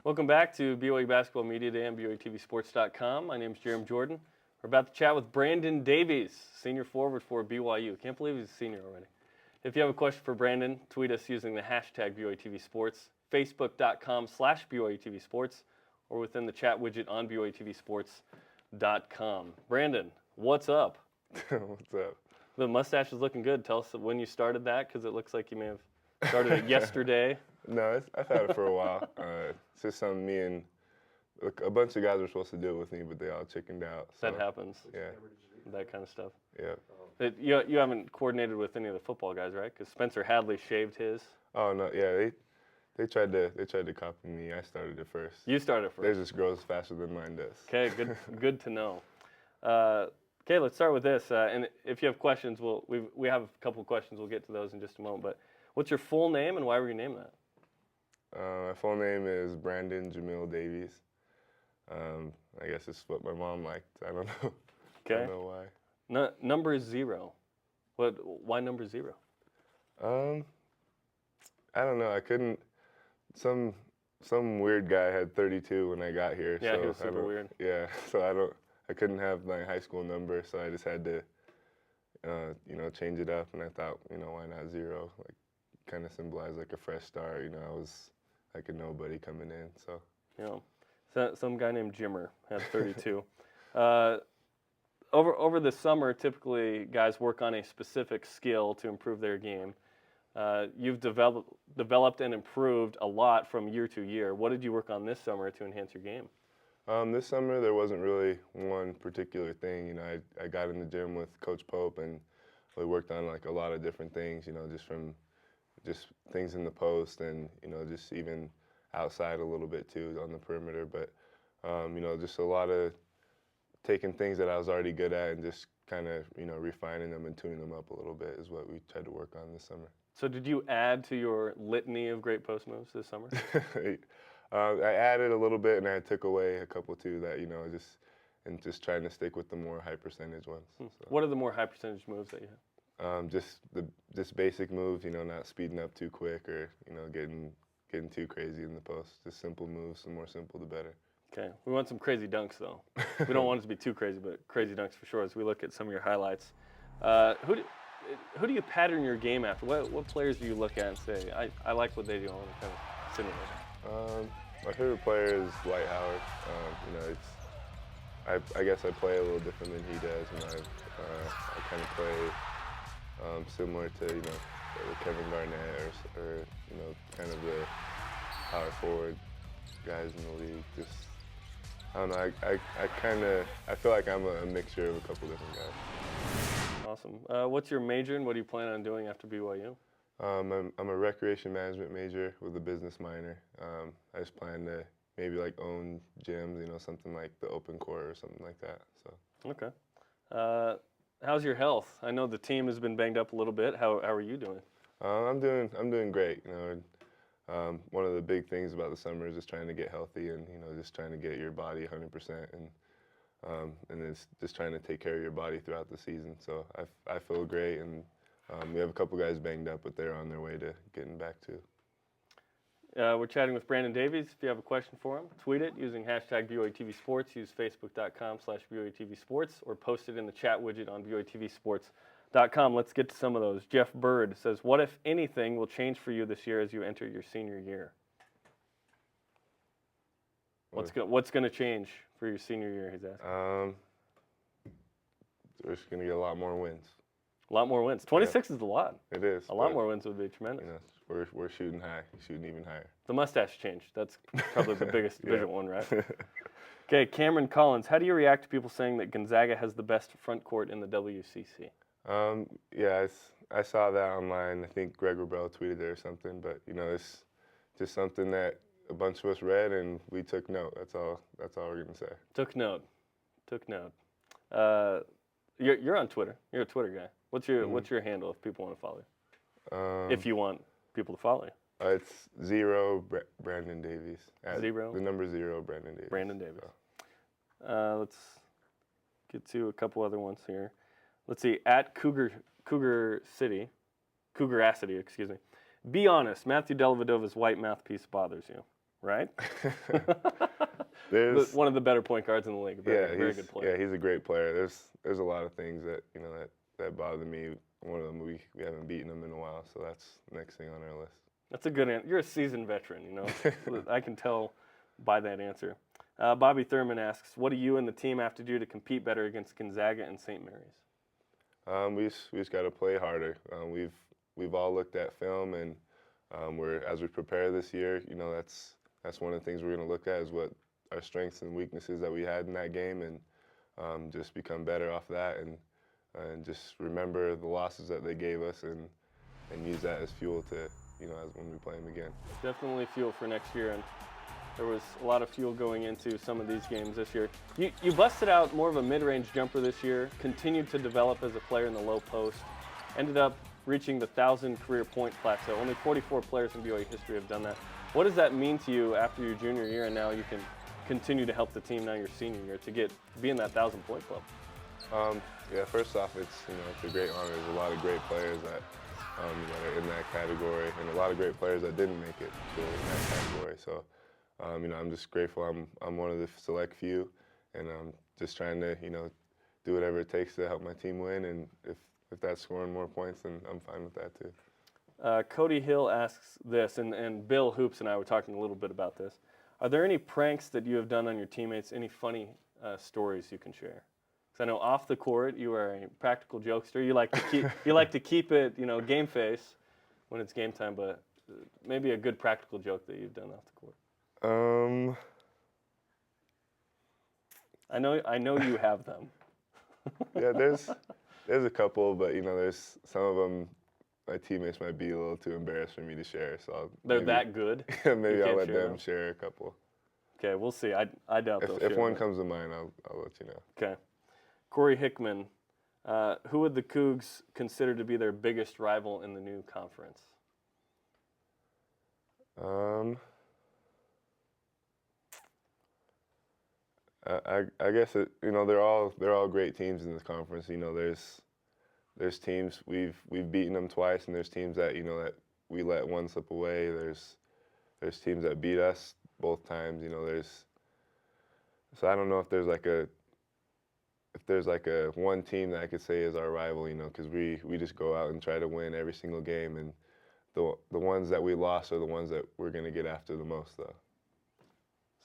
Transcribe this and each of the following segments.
Welcome back to BYU Basketball Media Day on BYUtv My name is Jarom Jordan. We're about to chat with Brandon Davies, senior forward for BYU. Can't believe he's a senior already. If you have a question for Brandon, tweet us using the hashtag BYUtv Facebook.com/BYUtv or within the chat widget on BYUtv Brandon, what's up? What's up? The mustache is looking good. Tell us when you started that, because it looks like you may have started it yesterday. No, I've had it for a while. It's just something me and a bunch of guys were supposed to do it with me, but they all chickened out. So, That happens. Yeah. That kind of stuff. Yeah. You haven't coordinated with any of the football guys, right? Because Spencer Hadley shaved his. Oh no, yeah. They tried to copy me. I started it first. You started first. Theirs just grows faster than mine does. Okay, good to know. Okay, let's start with this. And if you have questions, we have a couple of questions. We'll get to those in just a moment. But what's your full name and why were you named that? My full name is Brandon Jamil Davies. I guess it's what my mom liked. I don't know. Okay. I don't know why. Number 0. Why number 0? I don't know. I couldn't. Some weird guy had 32 when I got here. Yeah, so he was super weird. Yeah, so I couldn't have my high school number, so I just had to, change it up. And I thought, why not 0? Like, kind of symbolized like a fresh start. I was like a nobody coming in. So. Yeah. So some guy named Jimmer had 32. Over the summer, typically guys work on a specific skill to improve their game. You've developed and improved a lot from year to year. What did you work on this summer to enhance your game? This summer there wasn't really one particular thing. I got in the gym with Coach Pope and we worked on like a lot of different things. Just from things in the post and just even outside a little bit too on the perimeter. But just a lot of taking things that I was already good at and just kind of refining them and tuning them up a little bit is what we tried to work on this summer. So did you add to your litany of great post moves this summer? I added a little bit and I took away a couple too that just trying to stick with the more high percentage ones. So. What are the more high percentage moves that you have? Just basic moves, not speeding up too quick or getting too crazy in the post. Just simple moves. The more simple, the better. Okay, we want some crazy dunks though. We don't want it to be too crazy, but crazy dunks for sure. As we look at some of your highlights, who do you pattern your game after? What players do you look at and say, I like what they do? I want to kind of simulate it. My favorite player is Dwight Howard. I guess I play a little different than he does. I kind of play similar to Kevin Garnett or kind of the power forward guys in the league. Just I don't know. I feel like I'm a mixture of a couple different guys. Awesome. What's your major and what do you plan on doing after BYU? I'm a recreation management major with a business minor. I just plan to maybe like own gyms, something like the open court or something like that. So. Okay. How's your health? I know the team has been banged up a little bit. How are you doing? I'm doing great. One of the big things about the summer is just trying to get healthy and just trying to get your body 100% and it's just trying to take care of your body throughout the season. So I feel great and we have a couple guys banged up, but they're on their way to getting back too. We're chatting with Brandon Davies. If you have a question for him, tweet it using hashtag BYUtv Use Facebook.com/BYUtv or post it in the chat widget on BYUtv Let's get to some of those. Jeff Bird says, what, if anything, will change for you this year as you enter your senior year? What's going to change for your senior year, he's asking? We're just going to get a lot more wins. A lot more wins. 26 is a lot. It is. A lot more wins would be tremendous. We're shooting high, shooting even higher. The mustache change. That's probably the biggest division one, right? Okay, Cameron Collins. How do you react to people saying that Gonzaga has the best front court in the WCC? Yeah, I saw that online. I think Greg Wrubell tweeted it or something. But it's just something that a bunch of us read and we took note. That's all we're gonna say. Took note. You're on Twitter. You're a Twitter guy. What's your handle if people want to follow you? If you want people to follow you. It's 0 Brandon Davies. 0? The number 0 Brandon Davies. Brandon Davies. So. Let's get to a couple other ones here. Let's see. At Cougar City Cougaracity, excuse me. Be honest, Matthew Dellavedova's white mouthpiece bothers you, right? One of the better point guards in the league. Very good player. Yeah, he's a great player. There's a lot of things that that bother me. One of them, we haven't beaten them in a while, so that's the next thing on our list. That's a good answer. You're a seasoned veteran, I can tell by that answer. Bobby Thurman asks, what do you and the team have to do to compete better against Gonzaga and St. Mary's? We just got to play harder. We've all looked at film, and as we prepare this year, that's one of the things we're going to look at is what our strengths and weaknesses that we had in that game, and just become better off that, and just remember the losses that they gave us, and use that as fuel to as when we play them again. Definitely fuel for next year, and there was a lot of fuel going into some of these games this year. You busted out more of a mid-range jumper this year, continued to develop as a player in the low post, ended up reaching the 1,000 career point plateau. Only 44 players in BYU history have done that. What does that mean to you after your junior year, and now you can continue to help the team now your senior year to be in that 1,000 point club? Yeah, first off, it's a great honor. There's a lot of great players that are in that category, and a lot of great players that didn't make it in that category. So, I'm just grateful. I'm one of the select few, and I'm just trying to do whatever it takes to help my team win. And if that's scoring more points, then I'm fine with that too. Cody Hill asks this, and Bill Hoops and I were talking a little bit about this. Are there any pranks that you have done on your teammates? Any funny stories you can share? Because I know off the court you are a practical jokester. You like to keep it game face when it's game time, but maybe a good practical joke that you've done off the court. I know you have them. Yeah, there's a couple, but there's some of them my teammates might be a little too embarrassed for me to share. So they're that good. Maybe I'll let them share a couple. Okay, we'll see. I doubt they'll share. If one comes to mind, I'll let you know. Okay. Corey Hickman, who would the Cougs consider to be their biggest rival in the new conference? I guess they're all great teams in this conference. There's teams we've beaten them twice, and there's teams that that we let one slip away. There's teams that beat us both times. So I don't know if there's like a one team that I could say is our rival. Because we just go out and try to win every single game, and the ones that we lost are the ones that we're gonna get after the most, though.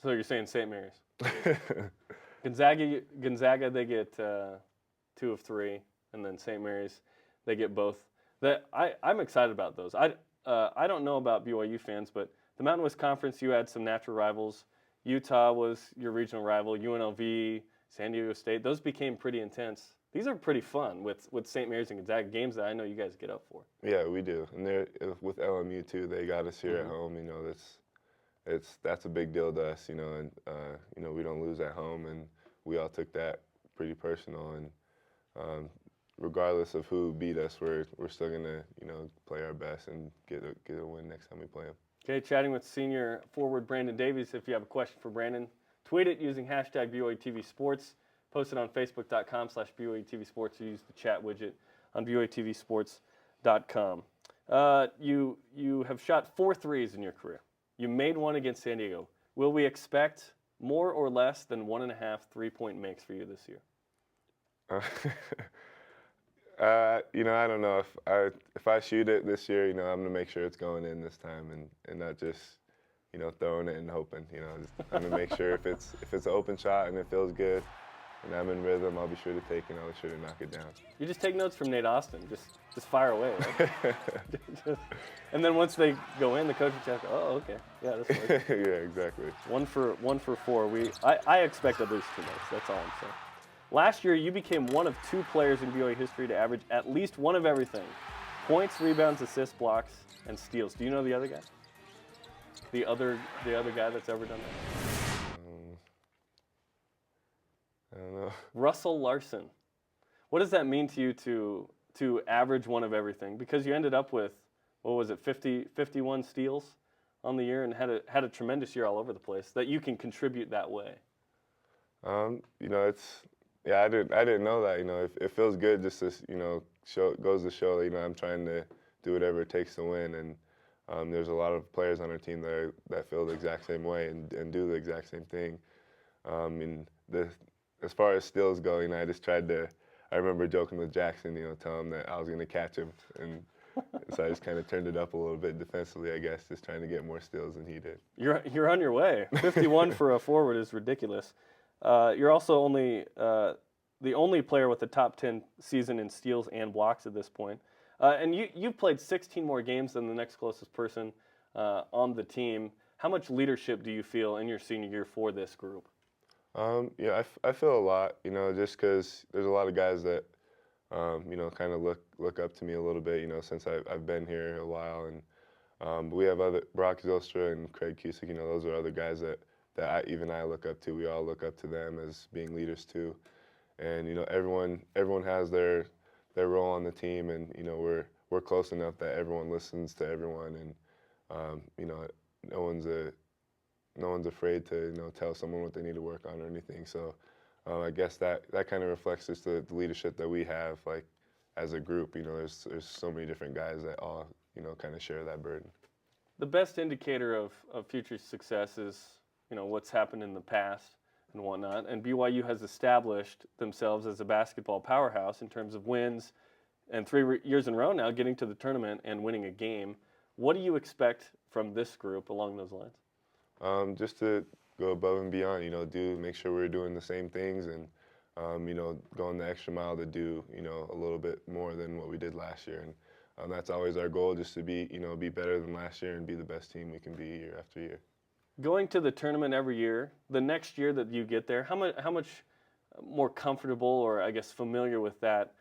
So you're saying St. Mary's? Gonzaga, they get 2 of 3, and then St. Mary's, they get both. I'm excited about those. I don't know about BYU fans, but the Mountain West Conference, you had some natural rivals. Utah was your regional rival. UNLV, San Diego State, those became pretty intense. These are pretty fun with St. Mary's and Gonzaga, games that I know you guys get up for. Yeah, we do, and they're with LMU too. They got us here at home. That's a big deal to us, and we don't lose at home, and we all took that pretty personal. And regardless of who beat us, we're still gonna play our best and get a win next time we play them. Okay, chatting with senior forward Brandon Davies. If you have a question for Brandon, tweet it using hashtag BYUtv Sports. Post it on Facebook.com/BYUtv Sports. Or use the chat widget on BYUtvSports.com. You have shot 4 threes in your career. You made one against San Diego. Will we expect more or less than 1.5 3-point makes for you this year? I don't know if I shoot it this year. I'm gonna make sure it's going in this time, and not just throwing it and hoping. I'm gonna make sure if it's an open shot and it feels good, and I'm in rhythm, I'll be sure to take it. I'll be sure to knock it down. You just take notes from Nate Austin. Just fire away. Right? And then once they go in, the coach will check. Oh, okay, yeah, this works. Yeah, exactly. 1 for 4. I expect at least 2 notes. That's all I'm saying. Last year, you became one of 2 players in BYU history to average at least one of everything: points, rebounds, assists, blocks, and steals. Do you know the other guy? The other guy that's ever done that? I don't know. Russell Larson. What does that mean to you to average one of everything? Because you ended up with, 51 steals on the year, and had a tremendous year all over the place. That you can contribute that way. I didn't know that. It feels good just to goes to show that I'm trying to do whatever it takes to win. And there's a lot of players on our team that feel the exact same way and do the exact same thing. And as far as steals go, I just tried to. I remember joking with Jackson, telling him that I was going to catch him, and so I just kind of turned it up a little bit defensively, I guess, just trying to get more steals than he did. You're on your way. 51 for a forward is ridiculous. You're also the only player with a top 10 season in steals and blocks at this point. And you've played 16 more games than the next closest person on the team. How much leadership do you feel in your senior year for this group? Yeah, I feel a lot, just because there's a lot of guys that, kind of look up to me a little bit, since I've been here a while. And we have Brock Zylstra and Craig Cusick, those are other guys that even I look up to. We all look up to them as being leaders too. And, everyone has their role on the team, and, we're close enough that everyone listens to everyone, and, no one's afraid to tell someone what they need to work on or anything. So I guess that kind of reflects just the leadership that we have, like, as a group. There's so many different guys that all kind of share that burden. The best indicator of future success is what's happened in the past and whatnot. And BYU has established themselves as a basketball powerhouse in terms of wins, and 3 years in a row now getting to the tournament and winning a game. What do you expect from this group along those lines? Just to go above and beyond, make sure we're doing the same things, and, going the extra mile to do, a little bit more than what we did last year. And that's always our goal, just to be better than last year and be the best team we can be year after year. Going to the tournament every year, the next year that you get there, how much more comfortable, or I guess familiar with that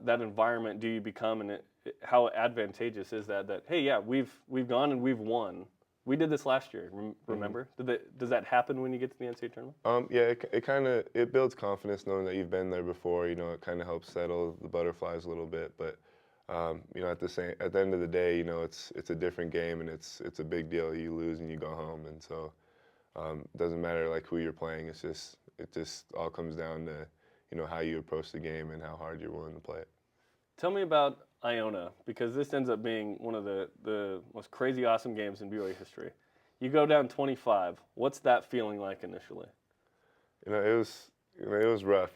environment do you become, and how advantageous is that hey, yeah, we've gone and we've won. We did this last year, remember? Mm-hmm. Does that happen when you get to the NCAA tournament? Yeah, it kind of builds confidence knowing that you've been there before. It kind of helps settle the butterflies a little bit. But at the end of the day, it's a different game, and it's a big deal. You lose and you go home, and so it doesn't matter like who you're playing. It just all comes down to how you approach the game and how hard you're willing to play it. Tell me about Iona, because this ends up being one of the most crazy awesome games in BYU history. You go down 25. What's that feeling like initially? It was rough.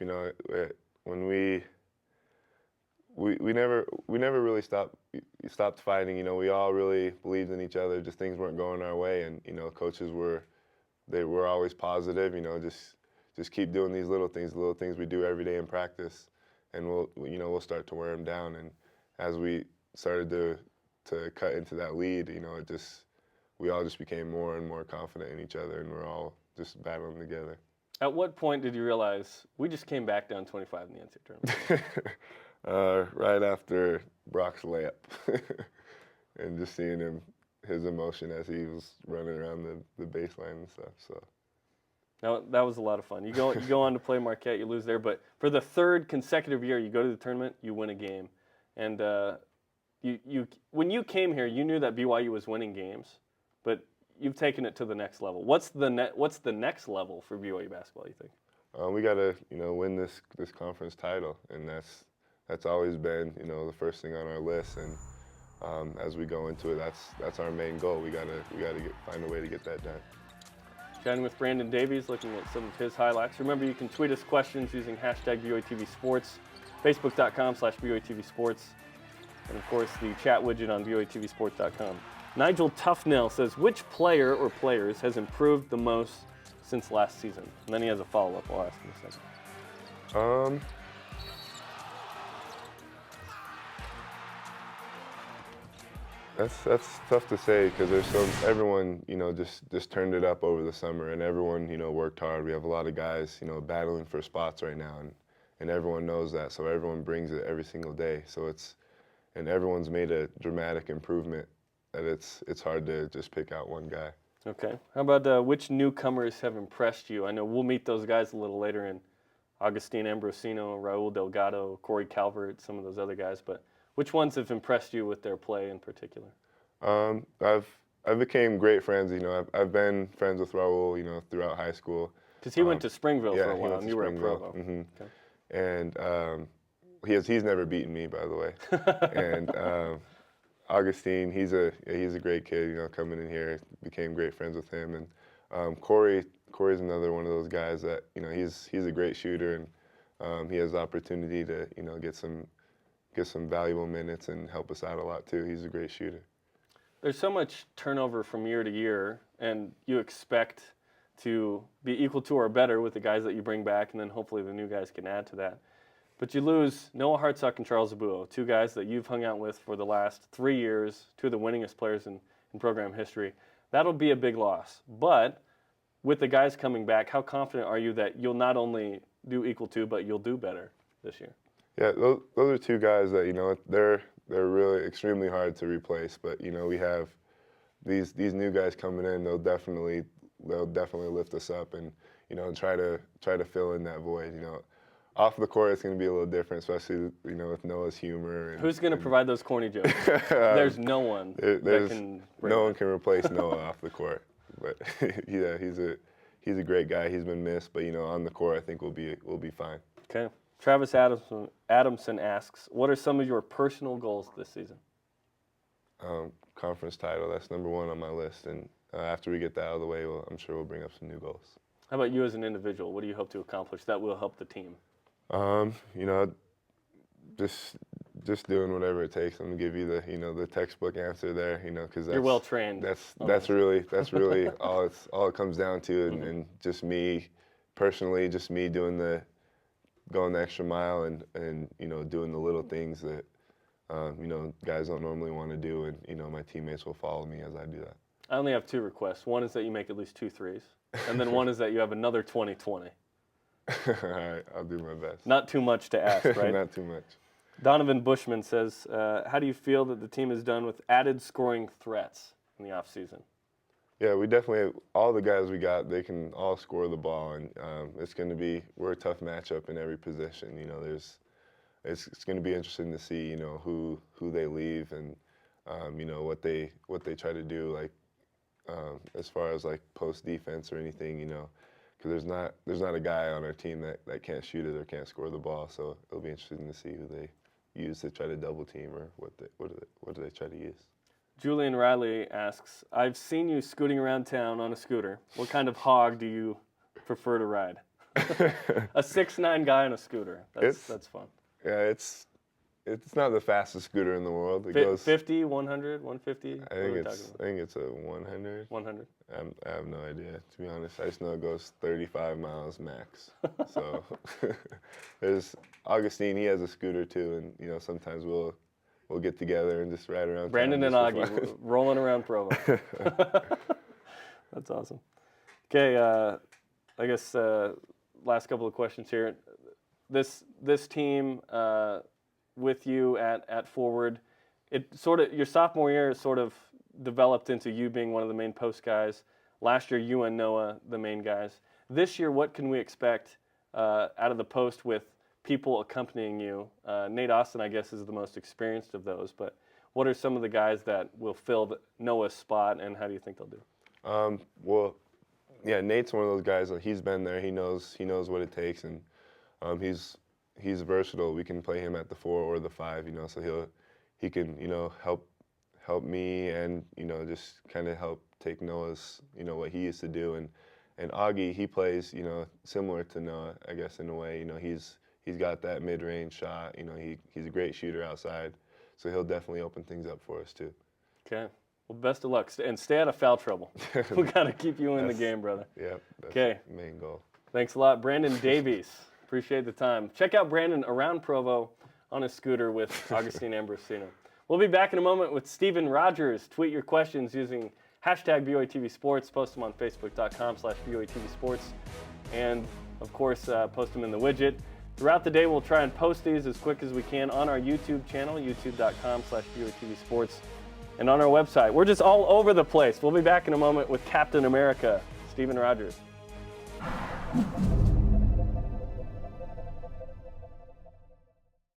When we never really stopped fighting. We all really believed in each other. Just things weren't going our way, and coaches were always positive. Just keep doing these little things we do every day in practice, and we'll start to wear them down. And as we started to cut into that lead, we all just became more and more confident in each other, and we're all just battling together. At what point did you realize we just came back down 25 in the NCAA tournament? Right after Brock's layup, and just seeing his emotion as he was running around the baseline and stuff. So. Now, that was a lot of fun. You go on to play Marquette, you lose there, but for the third consecutive year, you go to the tournament, you win a game. And when you came here, you knew that BYU was winning games, but you've taken it to the next level. What's the next level for BYU basketball, you think? We got to win this conference title, and that's always been the first thing on our list. And as we go into it, that's our main goal. We gotta find a way to get that done. Chatting with Brandon Davies, looking at some of his highlights. Remember, you can tweet us questions using hashtag BYUtv Sports, Facebook.com/BYUtv Sports, and of course the chat widget on BYUtvsports.com. Nigel Tufnell says, which player or players has improved the most since last season? And then he has a follow-up. I'll ask him in a second. That's tough to say, because everyone just turned it up over the summer, and everyone worked hard. We have a lot of guys battling for spots right now, and everyone knows that, so everyone brings it every single day. And everyone's made a dramatic improvement that it's hard to just pick out one guy. Okay. How about which newcomers have impressed you? I know we'll meet those guys a little later in Augustine Ambrosino, Raul Delgado, Corey Calvert, some of those other guys, but which ones have impressed you with their play in particular? I've became great friends. I've been friends with Raul, throughout high school. Because he went to Springville for a he while, went and to you were at Springville. Provo. Mm-hmm. Okay. And he's never beaten me, by the way. And Augustine, he's a great kid. Coming in here, became great friends with him, and Corey's another one of those guys that he's a great shooter, and he has the opportunity to get some valuable minutes and help us out a lot too. He's a great shooter. There's so much turnover from year to year, and you expect to be equal to or better with the guys that you bring back, and then hopefully the new guys can add to that. But you lose Noah Hartsock and Charles Abuo, two guys that you've hung out with for the last 3 years, two of the winningest players in program history. That'll be a big loss. But with the guys coming back, how confident are you that you'll not only do equal to, but you'll do better this year? Yeah, those are two guys that they're really extremely hard to replace. But we have these new guys coming in. They'll definitely lift us up and try to fill in that void. Off the court, it's going to be a little different, especially with Noah's humor. Who's going to provide those corny jokes? There's no one that can bring no one can replace Noah off the court. But yeah, he's a great guy. He's been missed, but on the court, I think we'll be fine. Okay. Travis Adamson asks, what are some of your personal goals this season? Conference title. That's number one on my list, and after we get that out of the way, I'm sure we'll bring up some new goals. How about you as an individual? What do you hope to accomplish that will help the team? Just doing whatever it takes. I'm gonna give you the textbook answer there, because you're well trained. That's really all it comes down to, and just me personally, just me going the extra mile and doing the little things that guys don't normally want to do, and my teammates will follow me as I do that. I only have 2 requests. One is that you make at least 2 threes, and then one is that you have another 20-20. All right, I'll do my best. Not too much to ask, right? Not too much. Donovan Bushman says, how do you feel that the team has done with added scoring threats in the offseason? Yeah, we definitely, all the guys we got, they can all score the ball, and we're a tough matchup in every position. It's going to be interesting to see, who they leave and, what they try to do, as far as post defense or anything, because there's not a guy on our team that can't shoot it or can't score the ball. So it'll be interesting to see who they use to try to double team or what do they try to use. Julian Riley asks, I've seen you scooting around town on a scooter. What kind of hog do you prefer to ride? A 6'9" guy on a scooter. That's fun. Yeah, it's not the fastest scooter in the world. It goes 50, 100, 150. I think it's a 100. 100. I have no idea, to be honest. I just know it goes 35 miles max. So there's Augustine. He has a scooter too, and sometimes we'll get together and just ride around. Brandon and Augie rolling around Provo. That's awesome. Okay, I guess last couple of questions here. This team with you at forward, your sophomore year sort of developed into you being one of the main post guys. Last year, you and Noah, the main guys. This year, what can we expect out of the post with people accompanying you? Nate Austin, I guess, is the most experienced of those, but what are some of the guys that will fill Noah's spot, and how do you think they'll do? Well, yeah, Nate's one of those guys. He's been there. He knows what it takes, and he's versatile. We can play him at the 4 or the 5, so he can help me and just kind of help take Noah's what he used to do, and Augie, he plays similar to Noah, I guess, in a way. He's got that mid-range shot. He's a great shooter outside, so he'll definitely open things up for us too. Okay. Well, best of luck, and stay out of foul trouble. We got to keep you in the game, brother. Yeah, that's the main goal. Thanks a lot, Brandon Davies. Appreciate the time. Check out Brandon around Provo on a scooter with Augustine Ambrosino. We'll be back in a moment with Steven Rogers. Tweet your questions using hashtag BYUtv Sports. Post them on Facebook.com/BYUtv Sports. And, of course, post them in the widget. Throughout the day, we'll try and post these as quick as we can on our YouTube channel, youtube.com/BYUtv Sports, and on our website. We're just all over the place. We'll be back in a moment with Captain America, Steven Rogers.